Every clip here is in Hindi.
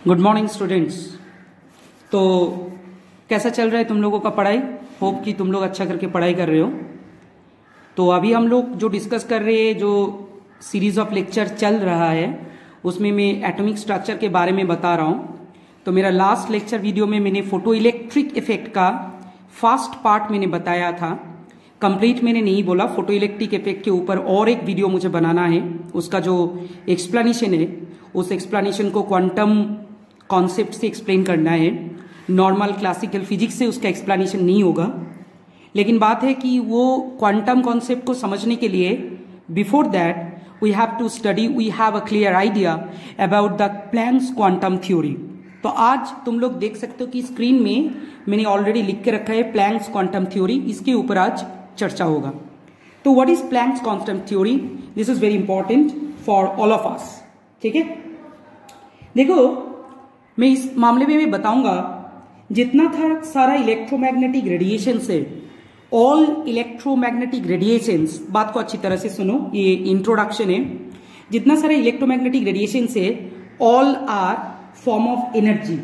Good morning students. तो कैसा चल रहा है तुम लोगों का पढ़ाई? होप कि तुम लोग अच्छा करके पढ़ाई कर रहे हो। तो अभी हम लोग जो डिस्कस कर रहे हैं, जो सीरीज ऑफ लेक्चर चल रहा है, उसमें मैं एटॉमिक स्ट्रक्चर के बारे में बता रहा हूँ। तो मेरा लास्ट लेक्चर वीडियो में मैंने फोटो इलेक्ट्रिक इफेक्ट का फर्स्ट पार्ट मैंने बताया था। कंप्लीट मैंने नहीं बोला, फोटो इलेक्ट्रिक इफेक्ट के ऊपर और एक वीडियो मुझे बनाना है। उसका जो एक्सप्लेनेशन है, उस एक्सप्लेनेशन को क्वांटम कॉन्सेप्ट से एक्सप्लेन करना है। नॉर्मल क्लासिकल फिजिक्स से उसका एक्सप्लेनेशन नहीं होगा। लेकिन बात है कि वो क्वांटम कॉन्सेप्ट को समझने के लिए before that we have to study, we have a clear idea about the Planck's quantum theory. तो आज तुम लोग देख सकते हो कि स्क्रीन में मैंने ऑलरेडी लिख के रखा है प्लैंक्स क्वांटम थ्योरी। इसके ऊपर आज चर्चा होगा। तो what is Planck's quantum theory? This is very important for all of us. ठीक है, देखो मैं इस मामले में बताऊंगा जितना था सारा इलेक्ट्रोमैग्नेटिक रेडिएशन से, ऑल इलेक्ट्रोमैग्नेटिक रेडिएशंस, बात को अच्छी तरह से सुनो, ये इंट्रोडक्शन है। जितना सारा इलेक्ट्रोमैग्नेटिक रेडिएशन से all are form of energy.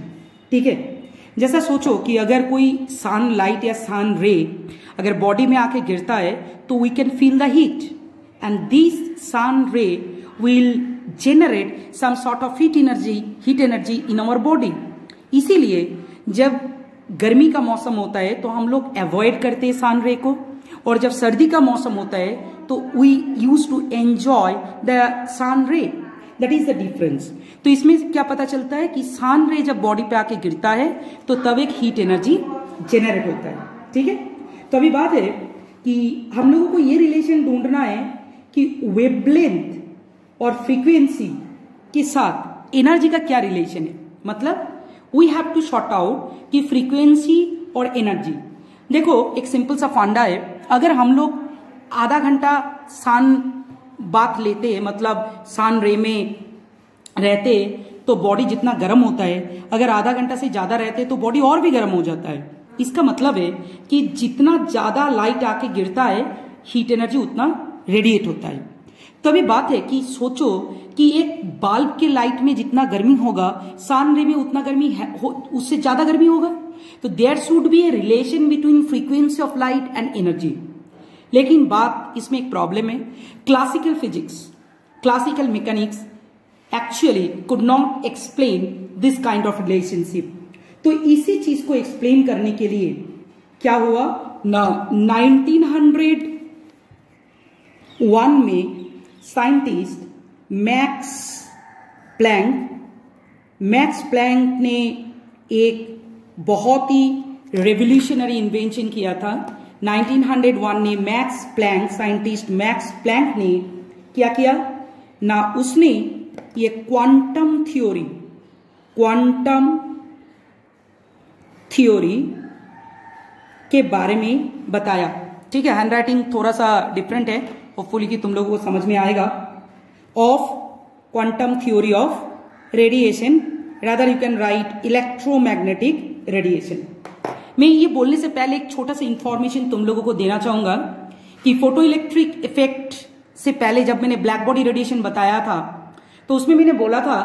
ठीक है, जैसा सोचो कि अगर कोई सन लाइट या सन रे अगर बॉडी में आके गिरता है तो we can feel the heat and this sun ray will generate some sort of heat energy in our body। इसीलिए जब गर्मी का मौसम होता है तो हम लोग अवॉइड करते हैं सन रे को, और जब सर्दी का मौसम होता है तो we use to enjoy the sun ray. That is the difference. तो इसमें क्या पता चलता है कि सन रे जब बॉडी पे आके गिरता है तो तब एक हीट एनर्जी जेनरेट होता है। ठीक है, तो अभी बात है कि हम लोगों को ये रिलेशन ढूंढना है कि वेवलेंथ और फ्रीक्वेंसी के साथ एनर्जी का क्या रिलेशन है। मतलब we have to sort out कि फ्रीक्वेंसी और एनर्जी। देखो एक सिंपल सा फंडा है, अगर हम लोग आधा घंटा सन बाथ लेते हैं, मतलब सन रे में रहते तो बॉडी जितना गर्म होता है, अगर आधा घंटा से ज्यादा रहते तो बॉडी और भी गर्म हो जाता है। इसका मतलब है कि जितना ज्यादा लाइट आके गिरता है हीट एनर्जी उतना रेडिएट होता है। तो अभी बात है कि सोचो कि एक बल्ब के लाइट में जितना गर्मी होगा सन रे में उतना गर्मी उससे ज्यादा गर्मी होगा। तो there should be a relation between frequency of light and energy. लेकिन बात इसमें एक प्रॉब्लम है, classical physics, classical mechanics actually could not explain this kind of relationship. तो इसी चीज को एक्सप्लेन करने के लिए क्या हुआ ना, 1901 में साइंटिस्ट मैक्स प्लैंक ने एक बहुत ही रेवोल्यूशनरी इन्वेंशन किया था। 1901 में साइंटिस्ट मैक्स प्लैंक ने क्या किया ना, उसने ये क्वांटम थ्योरी के बारे में बताया। ठीक है, हैंडराइटिंग थोड़ा सा डिफरेंट है, होपफुली कि तुम लोगों को समझ में आएगा। Of quantum theory of radiation, rather you can right electromagnetic radiation. मैं ये बोलने से पहले एक छोटा सा इंफॉर्मेशन तुम लोगों को देना चाहूंगा कि फोटो इलेक्ट्रिक इफेक्ट से पहले जब मैंने ब्लैक बॉडी रेडिएशन बताया था तो उसमें मैंने बोला था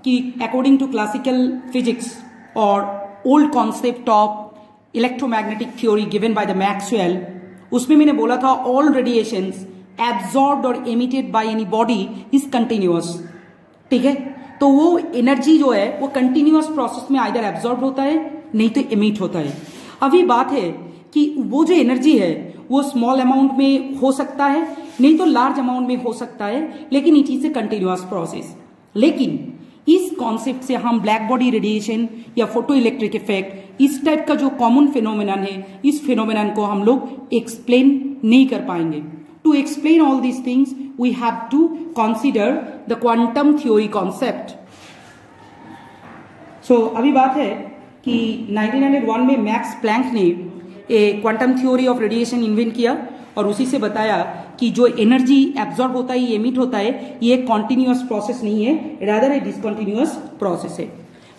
कि अकॉर्डिंग टू क्लासिकल फिजिक्स और old concept of electromagnetic theory given by the Maxwell, उसमें मैंने बोला था ऑल रेडिएशंस एब्जॉर्ब्ड और emitted by any body is continuous. ठीक है, तो वो एनर्जी जो है वो कंटिन्यूअस प्रोसेस में आइदर एब्जॉर्ब होता है नहीं तो एमिट होता है। अभी बात है कि वो जो एनर्जी है वो स्मॉल अमाउंट में हो सकता है नहीं तो लार्ज अमाउंट में हो सकता है, लेकिन it is a continuous process. लेकिन इस कॉन्सेप्ट से हम ब्लैक बॉडी रेडिएशन या फोटो इलेक्ट्रिक इफेक्ट, इस टाइप का जो कॉमन फिनोमेनन है, इस फिनोमेनन को हम लोग एक्सप्लेन नहीं कर पाएंगे। To explain all these things, we have to consider the quantum theory concept. So, अभी बात है कि 1901 में मैक्स प्लैंक ने quantum theory of radiation invent किया और उसी से बताया कि जो एनर्जी एब्जॉर्ब होता है, ये एमिट होता है, ये कॉन्टिन्यूअस प्रोसेस नहीं है, रादर ए डिसकॉन्टिन्यूअस प्रोसेस है।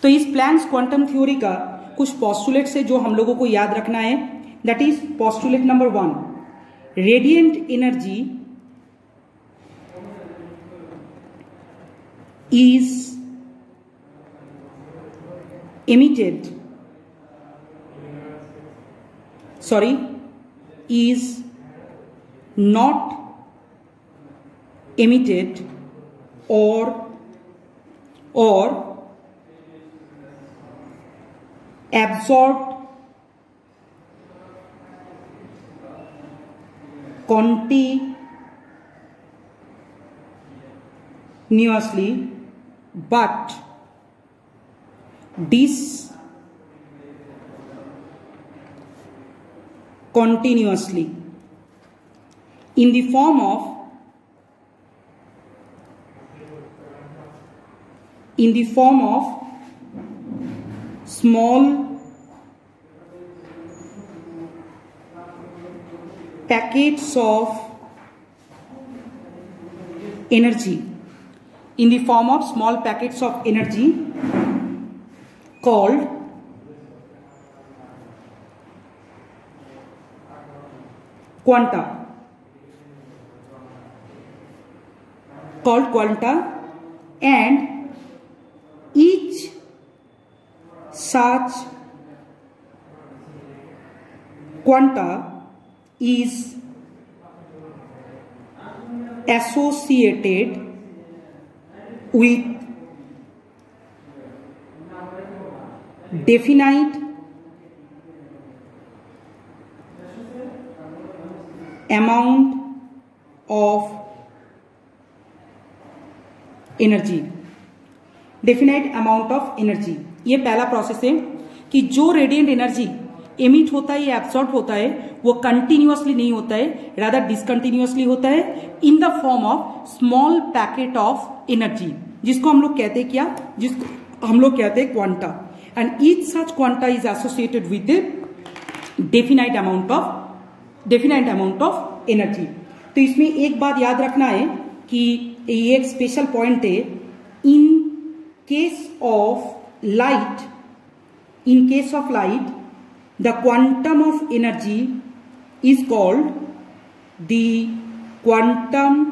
तो इस प्लैंक्स क्वांटम थ्योरी का कुछ पोस्टुलेट्स है जो हम लोगों को याद रखना है। That is postulate number 1, radiant energy is emitted, sorry, is not emitted or absorbed continuously but discontinuously in the form of small packets of energy, in the form of small packets of energy called quanta, and each such quanta is associated with definite amount of energy, definite amount of energy. ये पहला प्रोसेस है कि जो रेडिएंट एनर्जी एमिट होता है या एब्सॉर्ब होता है वो कंटिन्यूअसली नहीं होता है, रादर डिसकंटिन्यूअसली होता है in the form of small packet of energy, जिसको हम लोग कहते हैं क्या, जिसको हम लोग कहते हैं quanta. And each such quanta is associated with definite amount of energy. तो इसमें एक बात याद रखना है कि ये एक स्पेशल पॉइंट है, इन case of light the quantum of energy is called the quantum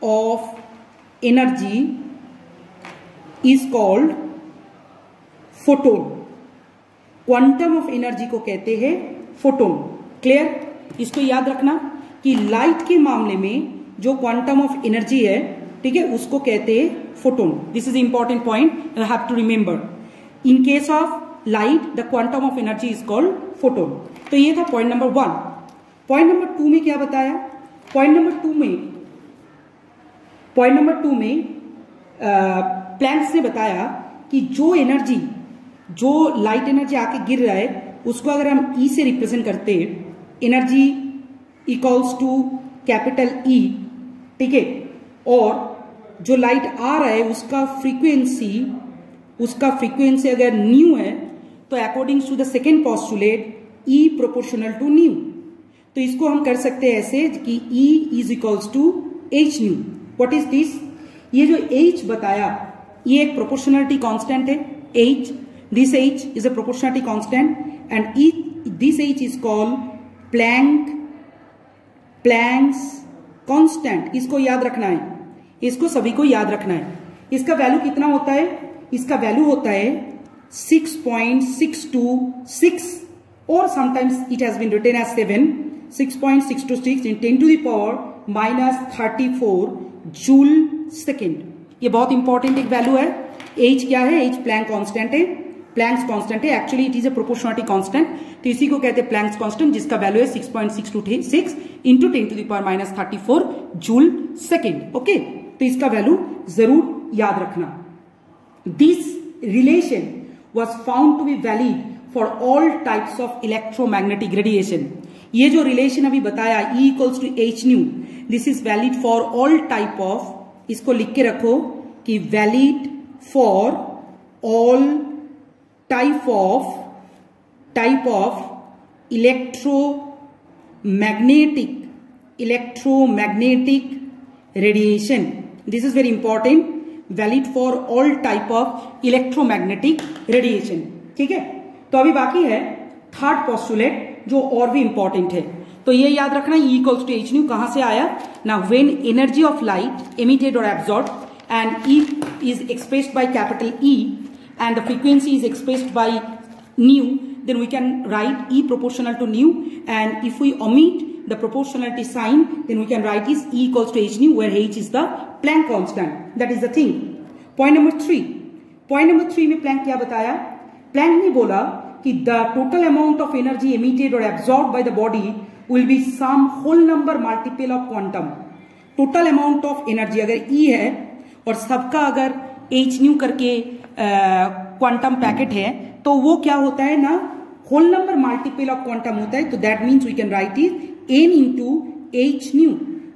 of energy is called photon. Quantum of energy को कहते हैं फोटोन। क्लियर? इसको याद रखना कि लाइट के मामले में जो क्वांटम ऑफ एनर्जी है, ठीक है, उसको कहते हैं photon. This is important point, you have to remember. In case of light the quantum of energy is called photon. तो ये था पॉइंट नंबर 1। पॉइंट नंबर 2 में क्या बताया? पॉइंट नंबर टू में प्लैंक्स ने बताया कि जो एनर्जी, जो लाइट एनर्जी आके गिर रहा है उसको अगर हम ई से रिप्रेजेंट करते हैं, energy equals to capital E, ठीक है, और जो लाइट आ रहा है उसका फ्रीक्वेंसी अगर न्यू है तो according to the second postulate E proportional to nu. तो इसको हम कर सकते हैं ऐसे कि E is equals to H nu. What is this? ये जो एच बताया ये एक प्रोपोर्शनलिटी कांस्टेंट है। H, this H is a proportionality constant and this H is called Planck's constant. इसको याद रखना है, इसको सभी को याद रखना है। इसका वैल्यू कितना होता है? इसका वैल्यू होता है 6.626 और sometimes it has been written as 7, 6.626 in 10 to the power -34 joule second. ये बहुत इंपॉर्टेंट एक वैल्यू है। एच क्या है? एच प्लैंक कांस्टेंट है, प्लैंक्स कांस्टेंट है। Actually it is a proportionality constant, तो इसी को कहते हैं प्लैंक्स कांस्टेंट, जिसका वैल्यू है 6.626 into 10 to the power -34 joule second. Okay, तो इसका वैल्यू जरूर याद रखना। This relation was found to be valid for all types of electromagnetic radiation. ये जो रिलेशन अभी बताया E equals to H nu, this is valid for all type of, इसको लिख के रखो कि valid for all type of electromagnetic radiation. This is very important, valid for all type of electromagnetic radiation. ठीक है, तो अभी बाकी है थर्ड पोस्टुलेट जो और भी इंपॉर्टेंट है। तो ये याद रखना, E equals to H nu कहां से आया ना, when energy of light emitted और absorb and E is expressed by capital E and the frequency is expressed by nu, then we can write E proportional to nu, and if we omit the proportionality sign, then we can write is E equals to h nu, where h is the Planck constant. That is the thing. Point number 3. Point number 3 में Planck क्या बताया? Planck ने बोला कि the total amount of energy emitted or absorbed by the body will be some whole number multiple of quantum. Total amount of energy अगर E है और सबका अगर h nu करके क्वांटम पैकेट है, तो वो क्या होता है ना, whole number multiple of quantum होता है. तो that means we can write is n into h nu,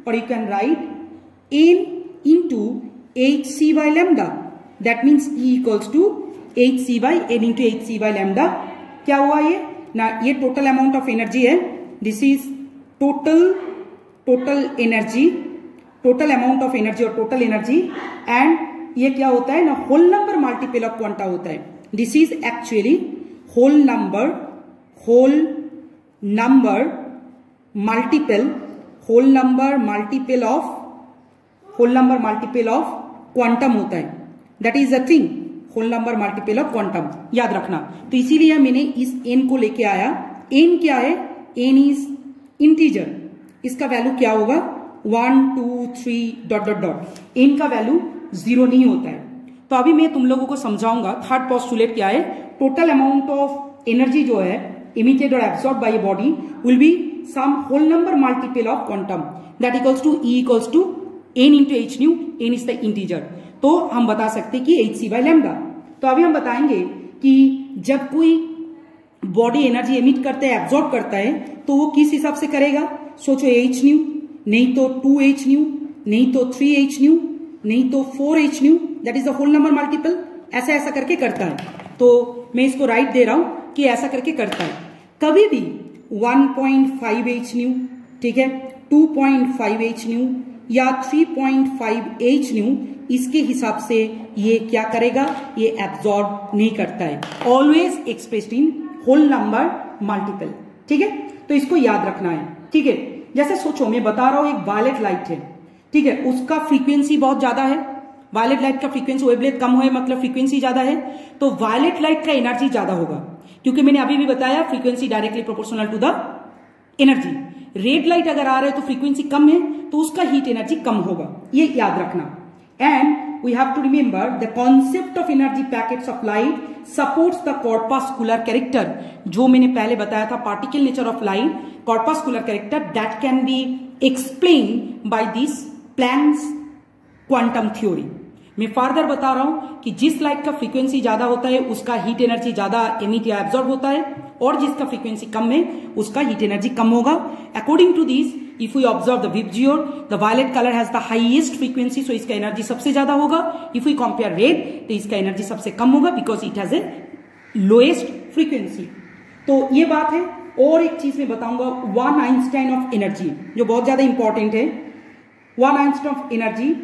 और you can write n into h c by lambda. That means E equals to h c by n into h c by lambda. क्या हुआ ये ना, ये टोटल अमाउंट ऑफ एनर्जी है. This is total energy, total amount of energy और टोटल एनर्जी, एंड ये क्या होता है ना, whole number multiple of quanta होता है. This is actually whole number multiple of quantum होता है. That is the thing, whole number multiple of quantum, याद रखना. तो इसीलिए मैंने इस n को लेके आया. n क्या है? n is integer. इसका वैल्यू क्या होगा? 1 2 3 डॉट डॉट डॉट. n का वैल्यू 0 नहीं होता है. तो अभी मैं तुम लोगों को समझाऊंगा. थर्ड पोस्टुलेट क्या है? टोटल अमाउंट ऑफ एनर्जी जो है इमिटेड और absorb by body will be some whole number multiple of quantum. That equals to E equals to n into h nu. n is the integer. तो हम बता सकते कि h c बाय लैम्डा. तो अभी हम बताएंगे कि जब कोई बॉडी एनर्जी एमिट करता है, एब्सॉर्ब करता है, तो वो किस हिसाब से करेगा? सोचो, h न्यू, नहीं तो 2h न्यू, नहीं तो 3h न्यू, नहीं तो 4h nu. That is the whole number multiple. ऐसा ऐसा करके करता है. तो मैं इसको राइट दे रहा हूं कि ऐसा करके करता है. कभी भी 1.5h न्यू, ठीक है, 2.5h न्यू या 3.5h न्यू, इसके हिसाब से ये क्या करेगा? ये एब्सॉर्ब नहीं करता है. Always expressed in whole number multiple. ठीक है, तो इसको याद रखना है. ठीक है, जैसे सोचो मैं बता रहा हूं एक वायलेट लाइट है, ठीक है, उसका फ्रीक्वेंसी बहुत ज्यादा है. वायलेट लाइट का फ्रीक्वेंसी, वेवलेंथ कम है मतलब फ्रीक्वेंसी ज्यादा है, तो वायलेट लाइट का एनर्जी ज्यादा होगा, क्योंकि मैंने अभी भी बताया frequency directly proportional to the energy. Red light अगर आ रहा है तो फ्रीक्वेंसी कम है, तो उसका हीट एनर्जी कम होगा. ये याद रखना. And we have to remember the concept of energy packets of light supports the corpuscular character. जो मैंने पहले बताया था, particle nature of light, corpuscular character, that can be explain by this Planck's quantum theory. मैं फर्दर बता रहा हूं कि जिस लाइट का फ्रीक्वेंसी ज्यादा होता है उसका हीट एनर्जी ज्यादा एमिट या एब्सॉर्ब होता है, और जिसका फ्रीक्वेंसी कम है उसका हीट एनर्जी कम होगा. According to this, if we observe the VIBGYOR, the violet colour has the highest frequency, so इसका एनर्जी सबसे ज्यादा होगा. इफ वी कंपेयर रेड, तो इसका एनर्जी सबसे कम होगा, because it has a lowest frequency. तो ये बात है. और एक चीज मैं बताऊंगा, वन आइंस्टाइन ऑफ एनर्जी, जो बहुत ज्यादा इंपॉर्टेंट है. One Einstein of energy,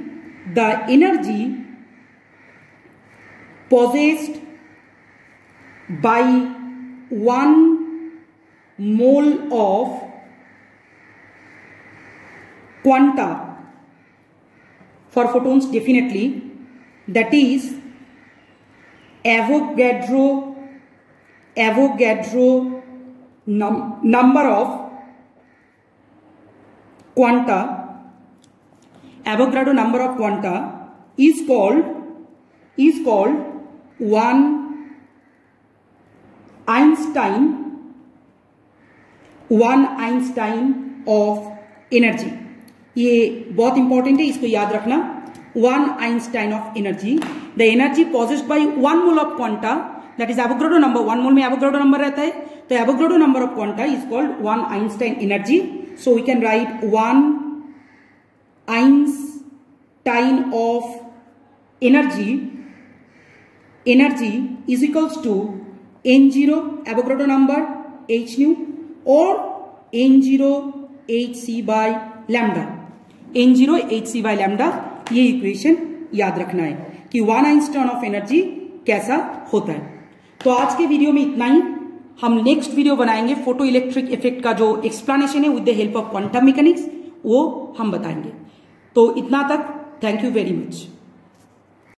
the energy possessed by 1 mole of quanta for photons, definitely, that is Avogadro number of quanta. Avogadro number of quanta is called 1 Einstein of energy. ये बहुत इंपॉर्टेंट है, इसको याद रखना. 1 Einstein of energy, the energy possessed by 1 mole of quanta, that is Avogadro number. 1 mole में Avogadro number रहता है, तो Avogadro number of quanta is called 1 Einstein energy. So we can write 1 Einstein of energy is equals to n0 Avogadro number h nu or n0 hc by lambda. n0 hc by lambda, ये इक्वेशन याद रखना है कि 1 आइंस्टाइन ऑफ एनर्जी कैसा होता है. तो आज के वीडियो में इतना ही. हम नेक्स्ट वीडियो बनाएंगे फोटो इलेक्ट्रिक इफेक्ट का जो एक्सप्लेनेशन है with the help of quantum mechanics, वो हम बताएंगे. तो इतना तक. Thank you very much.